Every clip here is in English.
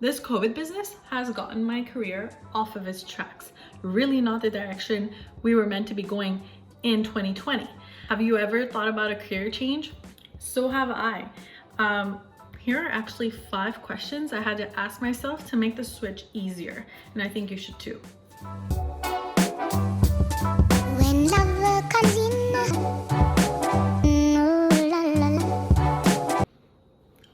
This COVID business has gotten my career off of its tracks. Really not the direction we were meant to be going in 2020. Have you ever thought about a career change? So have I. Here are actually 5 questions I had to ask myself to make the switch easier, and I think you should too. When love comes in, ooh, la, la, la.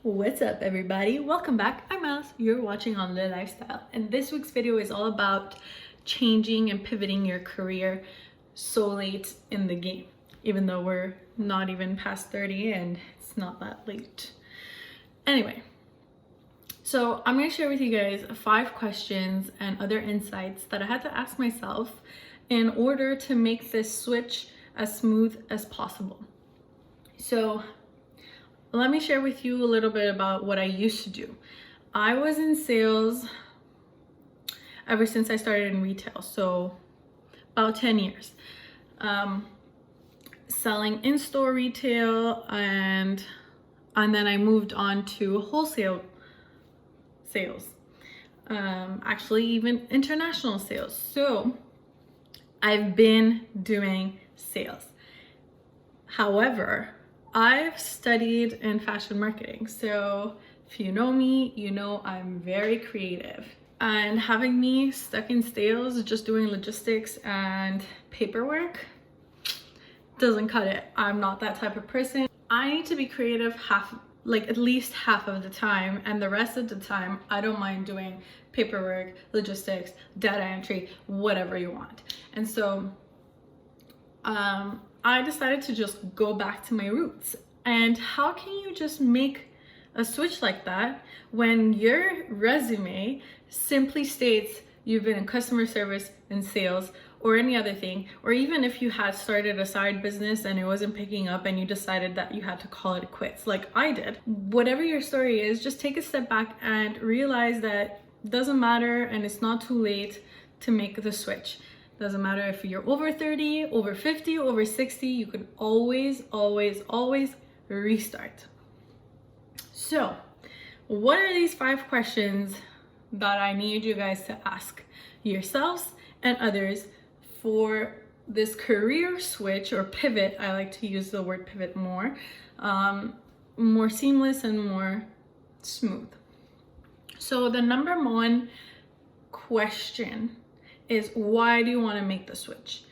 What's up everybody? Welcome back. I'm Alice. You're watching on LeLifestyle, and this week's video is all about changing and pivoting your career so late in the game, even though we're not even past 30 and it's not that late. Anyway, so I'm going to share with you guys 5 questions and other insights that I had to ask myself in order to make this switch as smooth as possible. So let me share with you a little bit about what I used to do. I was in sales ever since I started in retail, so about 10 years. Selling in-store retail, and then I moved on to wholesale sales, actually even international sales. So I've been doing sales. However, I've studied in fashion marketing. So if you know me, you know I'm very creative. And having me stuck in sales, just doing logistics and paperwork, doesn't cut it. I'm not that type of person. I need to be creative at least half of the time, and the rest of the time I don't mind doing paperwork, logistics, data entry, whatever you want. And so I decided to just go back to my roots. And how can you just make a switch like that when your resume simply states you've been in customer service and sales or any other thing, or even if you had started a side business and it wasn't picking up and you decided that you had to call it quits like I did? Whatever your story is, just take a step back and realize that it doesn't matter, and it's not too late to make the switch. Doesn't matter if you're over 30, over 50, over 60, you could always restart. So what are these 5 questions that I need you guys to ask yourselves and others for this career switch or pivot? I like to use the word pivot more seamless and more smooth. So the number 1 question is, why do you want to make the switch?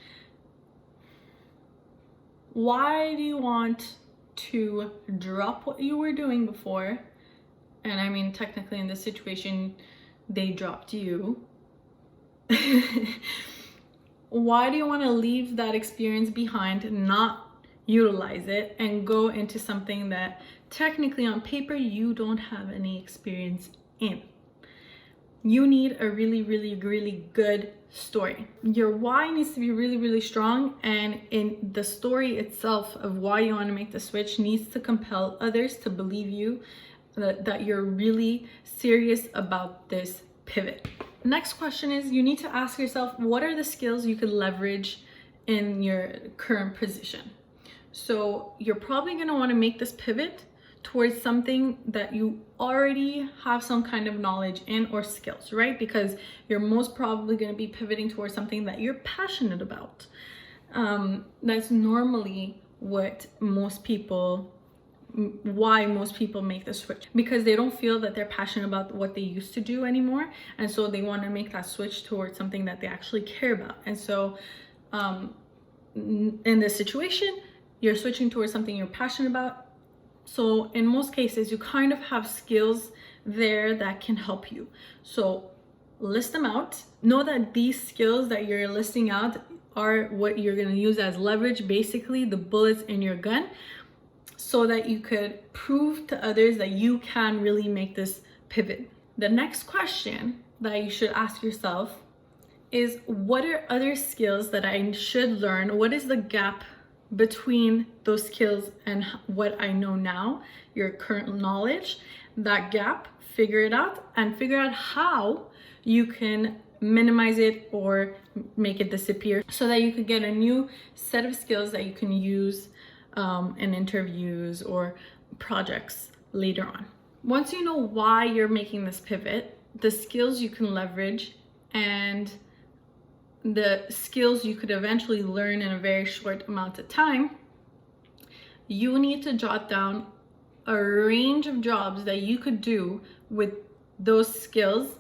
Why do you want to drop what you were doing before? And I mean, technically in this situation, they dropped you. Why do you want to leave that experience behind, not utilize it, and go into something that technically on paper you don't have any experience in? You need a really good story. Your why needs to be really strong, and in the story itself of why you want to make the switch needs to compel others to believe you that you're really serious about this pivot. Next question is, you need to ask yourself, what are the skills you could leverage in your current position? So you're probably going to want to make this pivot towards something that you already have some kind of knowledge in or skills, right? Because you're most probably going to be pivoting towards something that you're passionate about. That's normally why most people make the switch, because they don't feel that they're passionate about what they used to do anymore, and so they want to make that switch towards something that they actually care about. And so in this situation, you're switching towards something you're passionate about. So in most cases, you kind of have skills there that can help you. So list them out. Know that these skills that you're listing out are what you're going to use as leverage, basically the bullets in your gun, so that you could prove to others that you can really make this pivot. The next question that you should ask yourself is, what are other skills that I should learn? What is the gap between those skills and what I know now, your current knowledge? That gap, figure it out, and figure out how you can minimize it or make it disappear, so that you could get a new set of skills that you can use in interviews or projects later on. Once you know why you're making this pivot, the skills you can leverage and the skills you could eventually learn in a very short amount of time, you need to jot down a range of jobs that you could do with those skills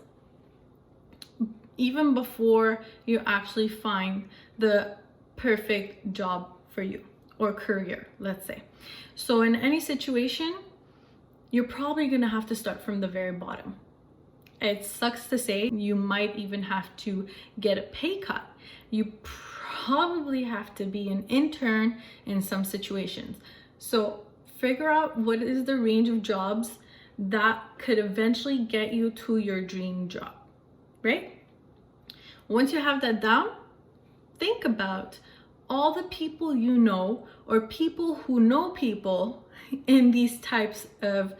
even before you actually find the perfect job for you or career, let's say. So in any situation, you're probably gonna have to start from the very bottom. It sucks to say, you might even have to get a pay cut. You probably have to be an intern in some situations. So figure out what is the range of jobs that could eventually get you to your dream job, right? Once you have that down, think about all the people you know or people who know people in these types of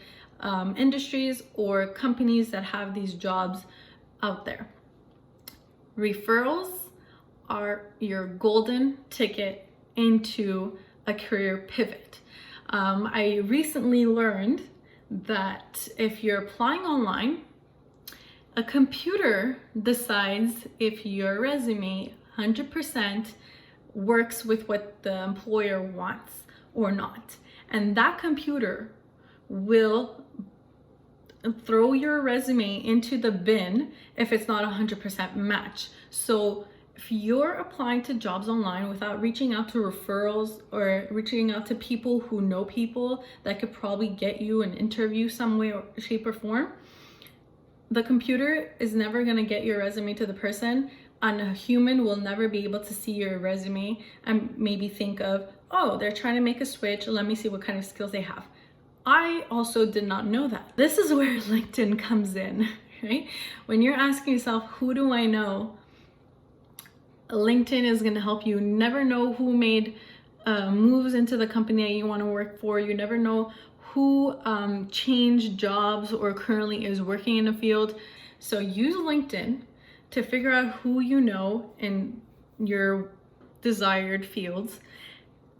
industries or companies that have these jobs out there. Referrals are your golden ticket into a career pivot. I recently learned that if you're applying online, a computer decides if your resume 100% works with what the employer wants or not. And that computer will throw your resume into the bin if it's not 100% match. So if you're applying to jobs online without reaching out to referrals or reaching out to people who know people that could probably get you an interview some way or shape or form, the computer is never going to get your resume to the person, and a human will never be able to see your resume and maybe think of, oh, they're trying to make a switch, let me see what kind of skills they have. I also did not know that. This is where LinkedIn comes in, right? When you're asking yourself, who do I know? LinkedIn is going to help you. Never know who made moves into the company that you want to work for. You never know who changed jobs or currently is working in a field. So use LinkedIn to figure out who you know in your desired fields.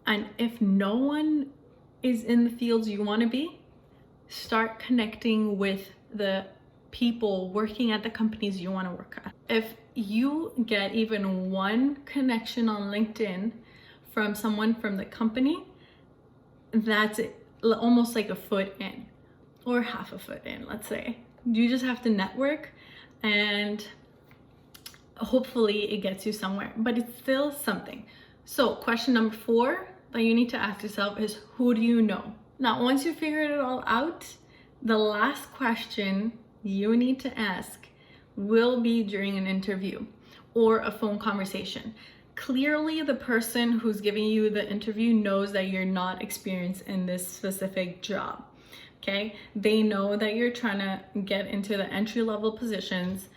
And if no one is in the fields you want to be, start connecting with the people working at the companies you want to work at. If you get even one connection on LinkedIn from someone from the company, that's almost like a foot in or half a foot in, let's say. You just have to network and hopefully it gets you somewhere, but it's still something. So question number 4 that you need to ask yourself is, who do you know? Now, once you figured it all out, the last question you need to ask will be during an interview or a phone conversation. Clearly, the person who's giving you the interview knows that you're not experienced in this specific job, okay? They know that you're trying to get into the entry-level positions,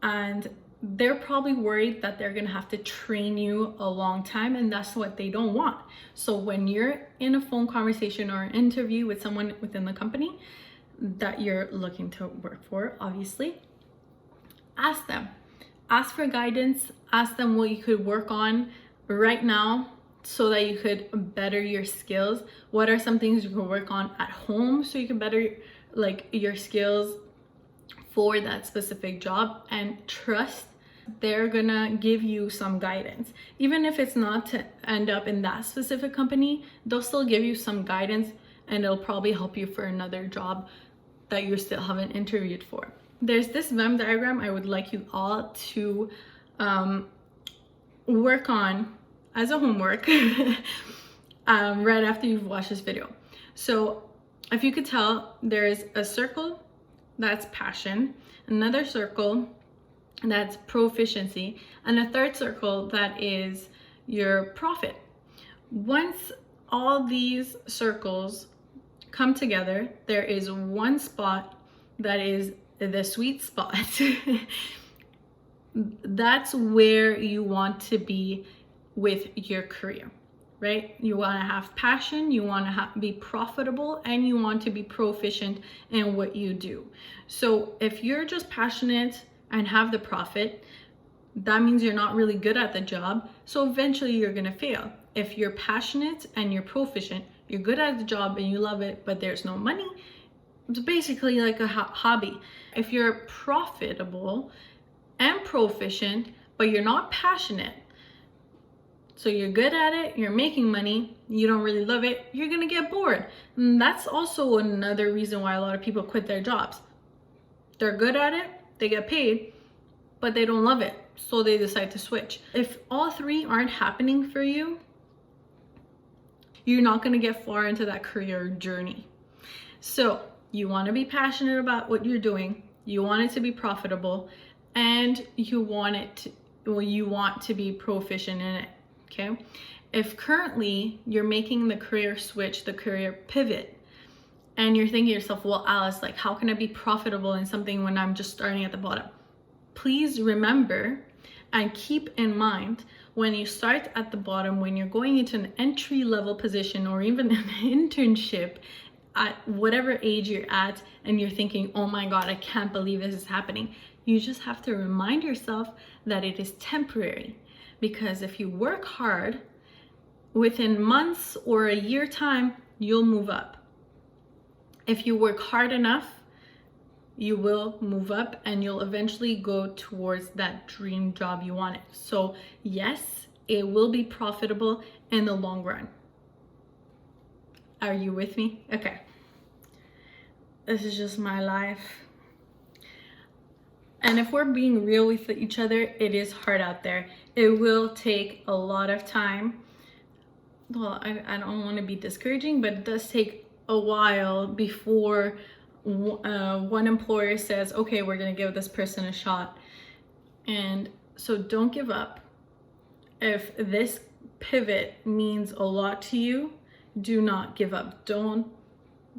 and they're probably worried that they're gonna have to train you a long time, and that's what they don't want. So when you're in a phone conversation or an interview with someone within the company that you're looking to work for, obviously, ask them. Ask for guidance, ask them what you could work on right now so that you could better your skills. What are some things you can work on at home so you can better your skills for that specific job, and trust they're gonna give you some guidance. Even if it's not to end up in that specific company, they'll still give you some guidance, and it'll probably help you for another job that you still haven't interviewed for. There's this Venn diagram I would like you all to work on as a homework right after you've watched this video. So if you could tell, there's a circle that's passion, another circle that's proficiency, and a third circle that is your profit. Once all these circles come together, there is one spot that is the sweet spot. That's where you want to be with your career, right? You want to have passion, you want to be profitable, and you want to be proficient in what you do. So if you're just passionate and have the profit, that means you're not really good at the job, so eventually you're gonna fail. If you're passionate and you're proficient, you're good at the job and you love it, but there's no money, It's basically like a hobby. If you're profitable and proficient, but you're not passionate, so you're good at it, you're making money, you don't really love it, you're gonna get bored. And that's also another reason why a lot of people quit their jobs. They're good at it, they get paid, but they don't love it, so they decide to switch. If all three aren't happening for you, you're not gonna get far into that career journey. So you wanna be passionate about what you're doing, you want it to be profitable, and you want to be proficient in it, okay? If currently you're making the career switch, the career pivot, and you're thinking to yourself, well, Alice, like, how can I be profitable in something when I'm just starting at the bottom? Please remember and keep in mind, when you start at the bottom, when you're going into an entry-level position or even an internship at whatever age you're at, and you're thinking, oh my God, I can't believe this is happening. You just have to remind yourself that it is temporary, because if you work hard, within months or a year time, you'll move up. If you work hard enough, you will move up and you'll eventually go towards that dream job you wanted. So yes, it will be profitable in the long run. Are you with me? Okay. This is just my life. And if we're being real with each other, it is hard out there. It will take a lot of time. Well, I don't want to be discouraging, but it does take a while before one employer says, okay, we're gonna give this person a shot. And so don't give up. If this pivot means a lot to you, do not give up. Don't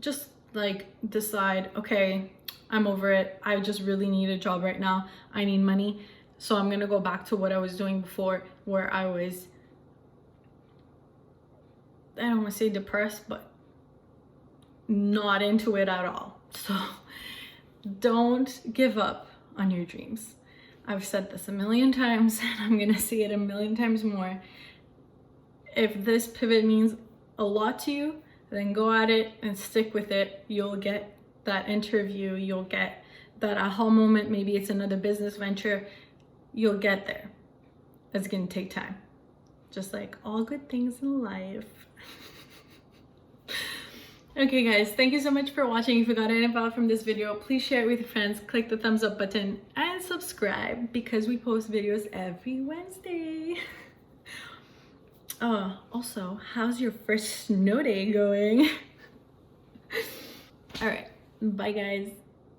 just like decide, okay, I'm over it, I just really need a job right now, I need money, so I'm gonna go back to what I was doing before, where I was, I don't want to say depressed, but not into it at all. So don't give up on your dreams. I've said this a million times and I'm gonna say it a million times more. If this pivot means a lot to you, then go at it and stick with it. You'll get that interview, you'll get that aha moment, maybe it's another business venture, you'll get there. It's gonna take time, just like all good things in life. Okay guys, thank you so much for watching. If you got any value from this video, please share it with your friends, click the thumbs up button, and subscribe, because we post videos every Wednesday. Also, how's your first snow day going? All right, bye guys.